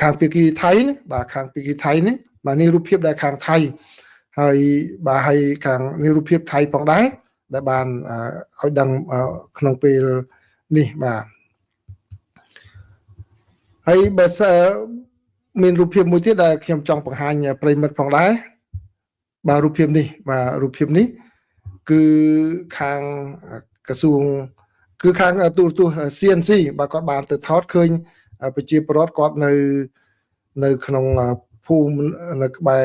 ខាងពីគីថៃបាទខាងពីគីថៃនេះបាទនេះរូបភាពដែលខាងថៃហើយបាទហើយខាងនេះរូបភាពថៃផងដែរដែលបានឲ្យដឹងក្នុងពេលនេះបាទហើយបើមានរូបភាពមួយទៀតដែលខ្ញុំចង់បង្ហាញប្រិមិត្តផងដែរបាទរូបភាពនេះបាទរូបភាពនេះគឺខាងក្រសួងគឺខាងទូរទស្សន៍ CNC បាទគាត់បានទៅថតឃើញប្រជាពលរដ្ឋគាត់នៅក្នុងភូមិនៅក្បែរ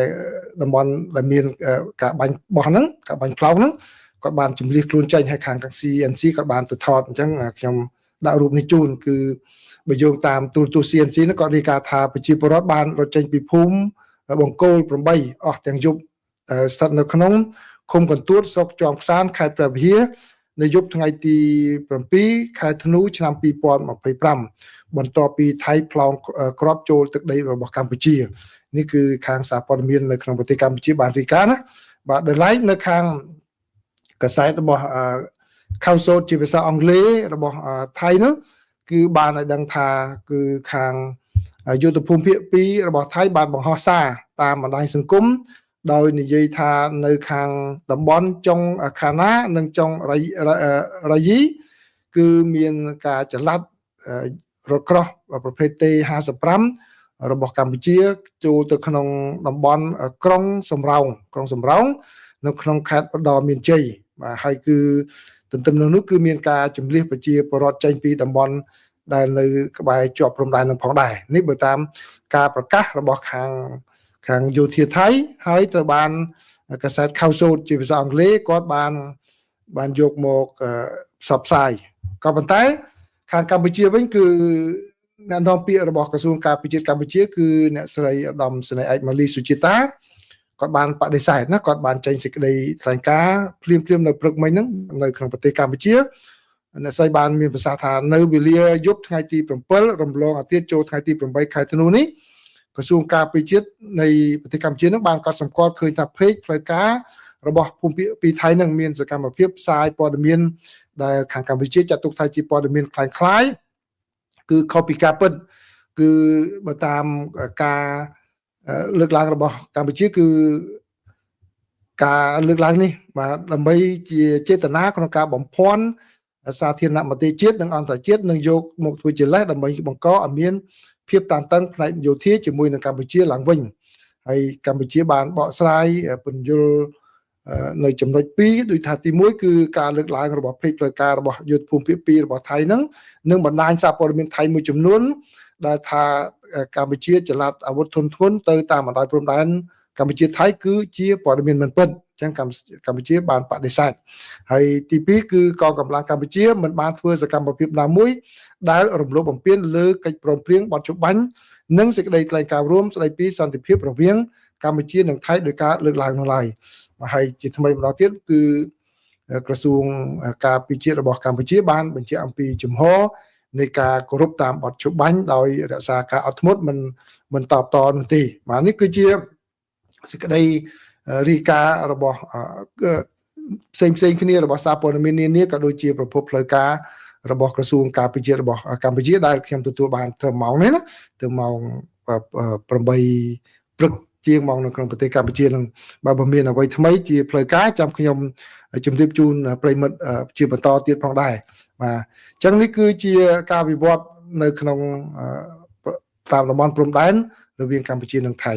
តំបន់ដែលមានការបាញ់បោះហ្នឹងការបាញ់ផ្លោងហ្នឹងគាត់បានជំនះខ្លួនចេញហើយខាង CNC គាត់បានទៅថតអញ្ចឹងខ្ញុំដាក់រូបនេះជូនគឺបើយោងតាមទូរទស្សន៍ CNC ហ្នឹងគាត់រាយការណ៍ថាប្រជាពលរដ្ឋបានរត់ចេញពីភូមិបង្គោល8អស់ទាំងយប់ស្ថិតនៅក្នុងឃុំកន្ទួតស្រុកជាំផ្សានខេត្តព្រះវិហារនៅយប់ថ្ងៃទី7ខែធ្នូឆ្នាំ2025បន្ទាប់ពីថៃផ្លោងគ្រាប់ចូលទឹកដីរបស់កម្ពុជានេះគឺខាងសារព័ត៌មាននៅក្នុងប្រទេសកម្ពុជាបានរាយការណ៍ណាបាទដោយឡែកនៅខាងកាសែតរបស់ខៅសូតជាភាសាអង់គ្លេសរបស់ថៃនោះគឺបានឲ្យដឹងថាគឺខាងយុទ្ធភូមិភាគ2របស់ថៃបានបង្ហោះសារតាមបណ្ដាញសង្គមដោយនិយាយថានៅខាងតំបន់ចុងខាណានិងចុងរ៉ាយីគឺមានការចល័តរថក្រោះប្រភេទ T55 របស់កម្ពុជាចូលទៅក្នុងតំបន់ក្រុងសំរោងនៅក្នុងខេត្តឧត្តរមានជ័យបាទហើយគឺទន្ទឹមនឹងនោះគឺមានការជំលះប្រជាពលរដ្ឋចេញពីតំបន់ដែលនៅក្បែរជាប់ព្រំដែននឹងផងដែរនេះបើតាមការប្រកាសរបស់ខាងយោធាថៃហើយត្រូវបានកាសែតខៅសូតជាភាសាអង់គ្លេសគាត់បានយកមកផ្សព្វផ្សាយក៏ប៉ុន្តែខាងកម្ពុជាវិញគឺអ្នកនាំពាក្យរបស់ក្រសួងការពារជាតិកម្ពុជាគឺអ្នកស្រីឧត្តមសេនីយ៍ឯកម៉ាលីសុជាតាគាត់បានបដិសេធណាគាត់បានចេញសេចក្តីថ្លែងការណ៍ភ្លាមនៅព្រឹកមិញហ្នឹងនៅក្នុងប្រទេសកម្ពុជាអ្នកស្រីបានមានប្រសាសន៍ថានៅវេលាយប់ថ្ងៃទី7រំលងអាទិត្យចូលថ្ងៃទី8ខែធ្នូនេះក្រសួងការពារជាតិនៃប្រទេសកម្ពុជានឹងបានកត់សម្គាល់ឃើញថាពេកផ្លូវការរបស់ភូមិភាគពីថៃនឹងមានសកម្មភាពផ្សាយព័ត៌មានដែលខាងកម្ពុជាចាត់ទុកថាជាព័ត៌មានคล้ายគឺខុសពីការពិតគឺបើតាមការលើកឡើងរបស់កម្ពុជាគឺការលើកឡើងនេះបាទដើម្បីជាចេតនាក្នុងការបំភាន់សាធារណមតិជាតិនិងអន្តរជាតិនឹងយកមកធ្វើជាលេសដើម្បីបង្កឲ្យមានភាពតានតឹងផ្នែកយោធាជាមួយនឹងកម្ពុជាឡើងវិញហើយកម្ពុជាបានបកស្រាយពន្យល់នៅចំណុច2ដូចថាទី1គឺការលើកឡើងរបស់ពេកផ្លូវការរបស់យុទ្ធភូមិភាគ2របស់ថៃហ្នឹងនឹងបណ្ដាញសារព័ត៌មានថៃមួយចំនួនដែលថាកម្ពុជាចល័តអាវុធធុនធ្ងន់ទៅតាមបណ្ដោយព្រំដែនកម្ពុជាថៃគឺជាព័ត៌មានមិនពិតអញ្ចឹងកម្ពុជាបានបដិសេធហើយទី2គឺកងកម្លាំងកម្ពុជាមិនបានធ្វើសកម្មភាពណាមួយដែលរំលោភបំពានលើកិច្ចព្រមព្រៀងបទច្បាញ់និងសេចក្តីថ្លែងការណ៍រួមស្តីពីសន្តិភាពរវាងកម្ពុជានិងថៃដោយការលើកឡើងនោះឡើយហើយជាថ្មីម្ដងទៀតគឺក្រសួងការពារជាតិរបស់កម្ពុជាបានបញ្ជាក់អំពីជំហរនៃការគោរពតាមបទច្បាញ់ដោយរក្សាការអត់ធ្មត់មិនតបតនោះទេបាទនេះគឺជាសេចក្តីរាយការណ៍របស់ផ្សេងគ្នារបស់សារព័ត៌មាននានាក៏ដូចជាប្រភពផ្លូវការរបស់ក្រសួងការពារជាតិរបស់កម្ពុជាដែលខ្ញុំទទួលបានត្រឹមម៉ោងនេះណាទៅម៉ោង8ព្រឹកជាងម៉ោងនៅក្នុងប្រទេសកម្ពុជានឹងបើមានអ្វីថ្មីជាផ្លូវការចាំខ្ញុំជម្រាបជូនប្រិមិត្តជាបន្តទៀតផងដែរបាទអញ្ចឹងនេះគឺជាការវិវត្តនៅក្នុងតាមតំបន់ព្រំដែនរវាងកម្ពុជានិងថៃ